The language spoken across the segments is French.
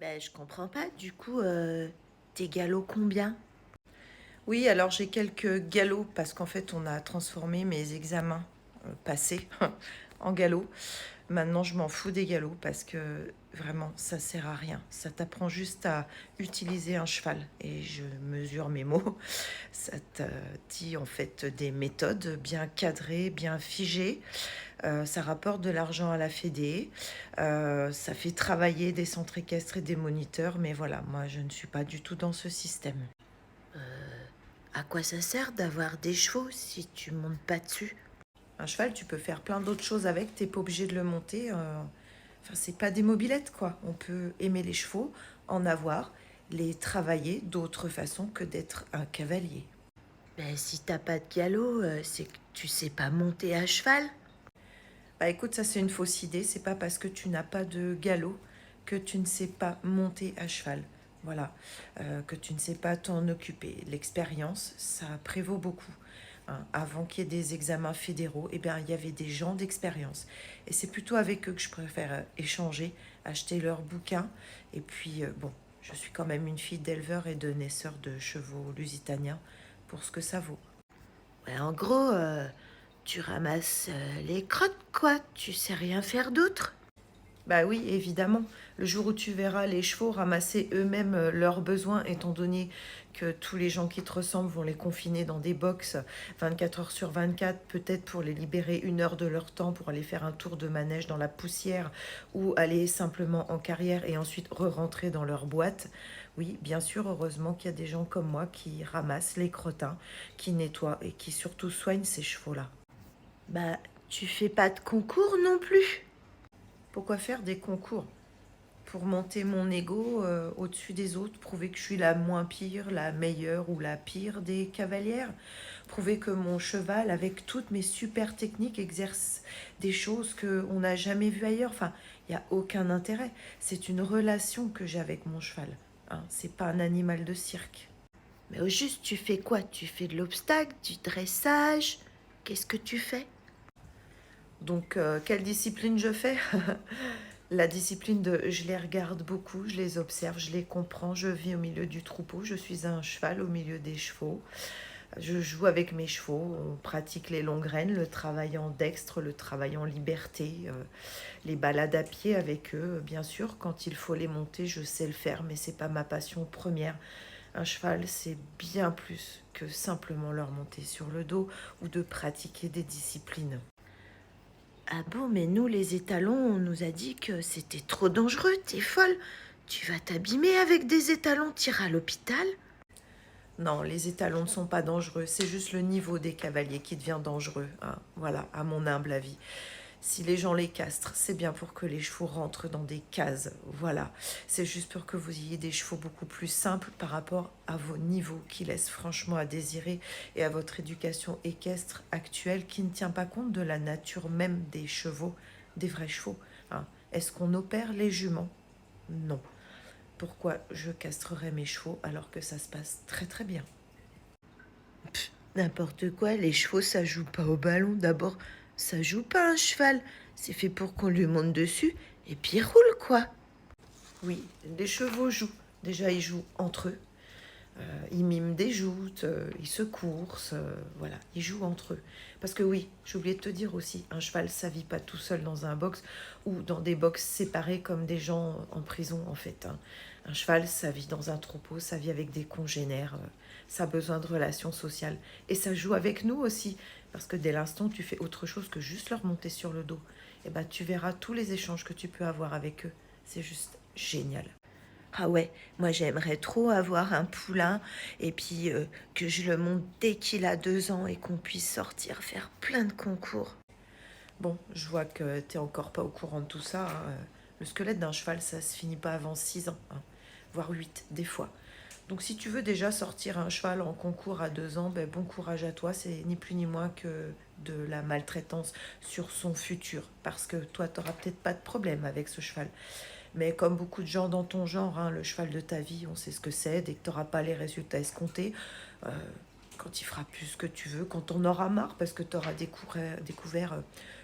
Ben, je comprends pas. Du coup, t'es galop combien? Oui, alors j'ai quelques galops parce qu'en fait on a transformé mes examens passés en galops. Maintenant je m'en fous des galops parce que vraiment ça sert à rien. Ça t'apprend juste à utiliser un cheval et je mesure mes mots. Ça te dit en fait des méthodes bien cadrées, bien figées. Ça rapporte de l'argent à la Fédé. Ça fait travailler des centres équestres et des moniteurs. Mais voilà, moi je ne suis pas du tout dans ce système. À quoi ça sert d'avoir des chevaux si tu montes pas dessus? Un cheval, tu peux faire plein d'autres choses avec, t'es pas obligé de le monter. Enfin, c'est pas des mobylettes, quoi. On peut aimer les chevaux, en avoir, les travailler d'autres façons que d'être un cavalier. Ben, si t'as pas de galop, c'est que tu sais pas monter à cheval. Bah écoute, ça c'est une fausse idée, c'est pas parce que tu n'as pas de galop que tu ne sais pas monter à cheval. Voilà, que tu ne sais pas t'en occuper. L'expérience, ça prévaut beaucoup. Hein. Avant qu'il y ait des examens fédéraux, eh bien, il y avait des gens d'expérience. Et c'est plutôt avec eux que je préfère échanger, acheter leurs bouquins. Et puis, bon, je suis quand même une fille d'éleveur et de naisseur de chevaux lusitaniens pour ce que ça vaut. Ouais, en gros, tu ramasses les crottes, quoi. Tu sais rien faire d'autre. Bah oui, évidemment. Le jour où tu verras les chevaux ramasser eux-mêmes leurs besoins, étant donné que tous les gens qui te ressemblent vont les confiner dans des box 24 heures sur 24, peut-être pour les libérer 1 heure de leur temps pour aller faire un tour de manège dans la poussière ou aller simplement en carrière et ensuite re-rentrer dans leur boîte. Oui, bien sûr, heureusement qu'il y a des gens comme moi qui ramassent les crottins, qui nettoient et qui surtout soignent ces chevaux-là. Bah, tu fais pas de concours non plus. Pourquoi faire des concours? Pour monter mon ego au-dessus des autres, prouver que je suis la moins pire, la meilleure ou la pire des cavalières, prouver que mon cheval, avec toutes mes super techniques, exerce des choses qu'on n'a jamais vues ailleurs. Enfin, il n'y a aucun intérêt. C'est une relation que j'ai avec mon cheval. Hein. C'est pas un animal de cirque. Mais au juste, tu fais quoi? Tu fais de l'obstacle, du dressage? Qu'est-ce que tu fais? Donc, quelle discipline je fais? La discipline de je les regarde beaucoup, je les observe, je les comprends, je vis au milieu du troupeau, je suis un cheval au milieu des chevaux. Je joue avec mes chevaux, on pratique les longues graines, le travail en dextre, le travail en liberté, les balades à pied avec eux. Bien sûr, quand il faut les monter, je sais le faire, mais c'est pas ma passion première. Un cheval, c'est bien plus que simplement leur monter sur le dos ou de pratiquer des disciplines. Ah bon, mais nous, les étalons, on nous a dit que c'était trop dangereux, t'es folle. Tu vas t'abîmer avec des étalons, t'iras à l'hôpital. Non, les étalons ne sont pas dangereux, c'est juste le niveau des cavaliers qui devient dangereux. Hein. Voilà, à mon humble avis. Si les gens les castrent, c'est bien pour que les chevaux rentrent dans des cases. Voilà, c'est juste pour que vous ayez des chevaux beaucoup plus simples par rapport à vos niveaux qui laissent franchement à désirer et à votre éducation équestre actuelle qui ne tient pas compte de la nature même des chevaux, des vrais chevaux. Hein. Est-ce qu'on opère les juments? Non. Pourquoi je castrerais mes chevaux alors que ça se passe très très bien? N'importe quoi, les chevaux, ça joue pas au ballon. D'abord, ça joue pas un cheval. C'est fait pour qu'on lui monte dessus et puis il roule, quoi. Oui, les chevaux jouent. Déjà, ils jouent entre eux. Ils miment des joutes, ils se coursent, voilà, ils jouent entre eux. Parce que oui, j'ai oublié de te dire aussi, un cheval, ça vit pas tout seul dans un box ou dans des box séparés comme des gens en prison en fait. Hein. Un cheval, ça vit dans un troupeau, ça vit avec des congénères, ça a besoin de relations sociales. Et ça joue avec nous aussi, parce que dès l'instant où tu fais autre chose que juste leur monter sur le dos, eh ben, tu verras tous les échanges que tu peux avoir avec eux. C'est juste génial. Ah ouais, moi j'aimerais trop avoir un poulain et puis que je le monte dès qu'il a 2 ans et qu'on puisse sortir faire plein de concours. Bon, je vois que t'es encore pas au courant de tout ça. Hein. Le squelette d'un cheval, ça se finit pas avant 6 ans, hein, voire 8 des fois. Donc si tu veux déjà sortir un cheval en concours à 2 ans, ben, bon courage à toi, c'est ni plus ni moins que de la maltraitance sur son futur. Parce que toi, t'auras peut-être pas de problème avec ce cheval. Mais comme beaucoup de gens dans ton genre, hein, le cheval de ta vie, on sait ce que c'est. Dès que t'auras pas les résultats escomptés, quand il fera plus ce que tu veux, quand on aura marre parce que t'auras découvert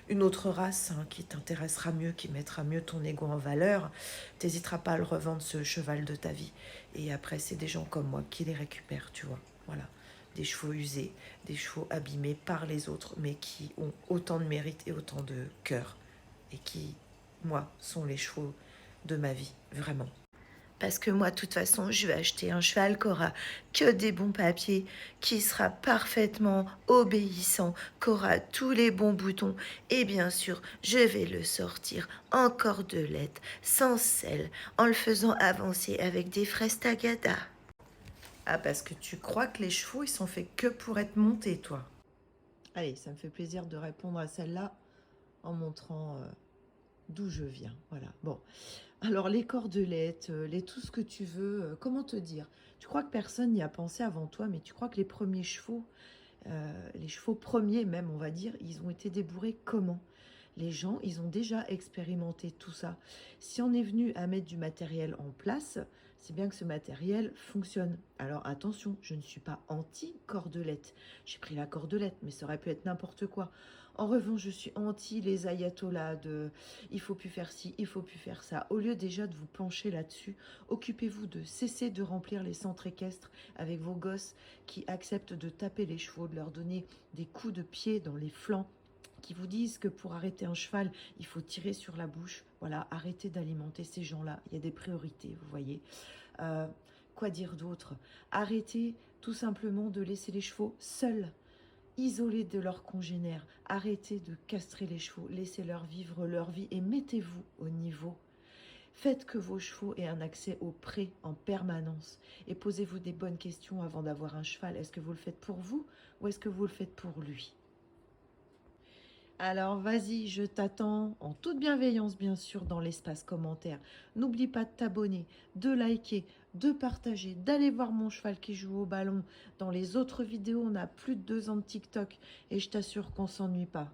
une autre race hein, qui t'intéressera mieux, qui mettra mieux ton ego en valeur, t'hésiteras pas à le revendre, ce cheval de ta vie. Et après, c'est des gens comme moi qui les récupèrent, tu vois. Voilà. Des chevaux usés, des chevaux abîmés par les autres, mais qui ont autant de mérite et autant de cœur. Et qui, moi, sont les chevaux de ma vie, vraiment. Parce que moi, de toute façon, je vais acheter un cheval qui aura que des bons papiers, qui sera parfaitement obéissant, qui aura tous les bons boutons. Et bien sûr, je vais le sortir en cordelette, sans sel, en le faisant avancer avec des fraises tagada. Ah, parce que tu crois que les chevaux, ils sont faits que pour être montés, toi. Allez, ça me fait plaisir de répondre à celle-là en montrant d'où je viens. Voilà. Bon. Alors, les cordelettes, tout ce que tu veux, comment te dire? Tu crois que personne n'y a pensé avant toi, mais tu crois que les chevaux premiers même, on va dire, ils ont été débourrés comment? Les gens, ils ont déjà expérimenté tout ça. Si on est venu à mettre du matériel en place, c'est bien que ce matériel fonctionne. Alors attention, je ne suis pas anti-cordelette. J'ai pris la cordelette, mais ça aurait pu être n'importe quoi. En revanche, je suis anti les ayatollahs de il faut plus faire ci, il faut plus faire ça. Au lieu déjà de vous pencher là-dessus, occupez-vous de cesser de remplir les centres équestres avec vos gosses qui acceptent de taper les chevaux, de leur donner des coups de pied dans les flancs, qui vous disent que pour arrêter un cheval, il faut tirer sur la bouche. Voilà, arrêtez d'alimenter ces gens-là. Il y a des priorités, vous voyez. Euh, quoi dire d'autre? Arrêtez tout simplement de laisser les chevaux seuls, isolés de leurs congénères. Arrêtez de castrer les chevaux, laissez-leur vivre leur vie et mettez-vous au niveau. Faites que vos chevaux aient un accès au pré en permanence et posez-vous des bonnes questions avant d'avoir un cheval. Est-ce que vous le faites pour vous ou est-ce que vous le faites pour lui? Alors vas-y, je t'attends en toute bienveillance bien sûr dans l'espace commentaire. N'oublie pas de t'abonner, de liker, de partager, d'aller voir mon cheval qui joue au ballon. Dans les autres vidéos, on a plus de 2 ans de TikTok et je t'assure qu'on s'ennuie pas.